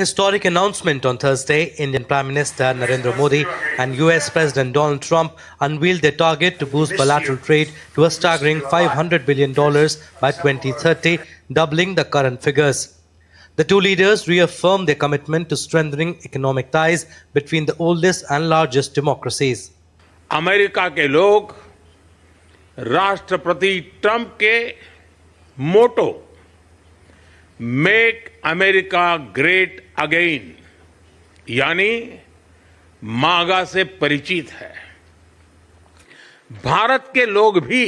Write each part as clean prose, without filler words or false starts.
Historic announcement on Thursday, Indian Prime Minister Narendra Modi and US President Donald Trump unveiled their target to boost bilateral trade to a staggering $500 billion by 2030, doubling the current figures. The two leaders reaffirmed their commitment to strengthening economic ties between the oldest and largest democracies. America के लोग राष्ट्रपति Trump के मोटो make America great again यानी मागा से परिचित है। भारत के लोग भी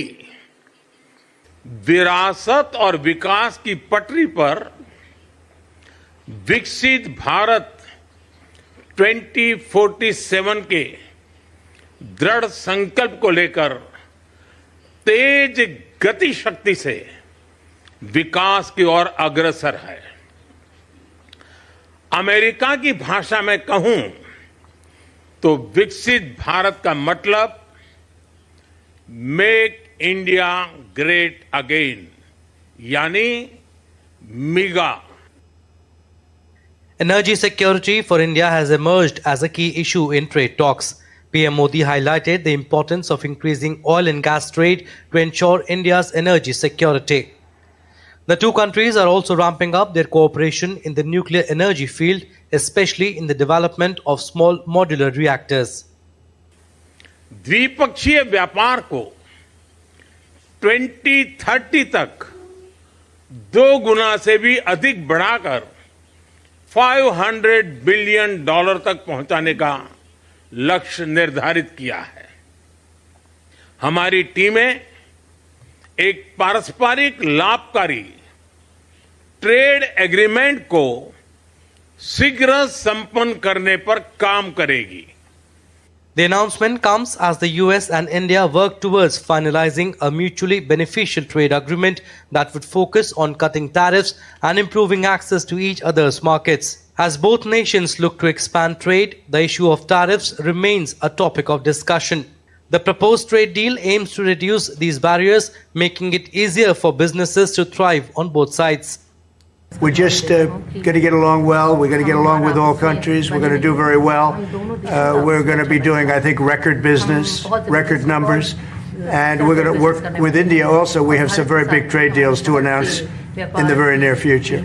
विरासत और विकास की पटरी पर विकसित भारत 2047 के दृढ़ संकल्प को लेकर तेज गति शक्ति से विकास की ओर अग्रसर है। अमेरिका की भाषा में कहूं तो विकसित भारत का मतलब मेक इंडिया ग्रेट अगेन यानी मिगा। Energy security for India has emerged as a key issue in trade talks. PM Modi highlighted the importance of increasing oil and gas trade to ensure India's energy security. The two countries are also ramping up their cooperation in the nuclear energy field, especially in the development of small modular reactors. द्विपक्षीय व्यापार को 2030 तक 2 गुना से भी अधिक बढ़ाकर $500 billion तक पहुंचाने का लक्ष्य निर्धारित किया है। हमारी टीमें एक पारस्परिक लाभकारी ट्रेड एग्रीमेंट को शीघ्र संपन्न करने पर काम करेगी। The announcement comes as the US and India work towards finalizing a mutually beneficial trade agreement that would focus on cutting tariffs and improving access to each other's markets. As both nations look to expand trade, the issue of tariffs remains a topic of discussion. The proposed trade deal aims to reduce these barriers, making it easier for businesses to thrive on both sides. We're just going to get along well. We're going to get along with all countries. We're going to do very well. We're going to be doing, I think, record business, record numbers. And we're going to work with India also. We have some very big trade deals to announce in the very near future.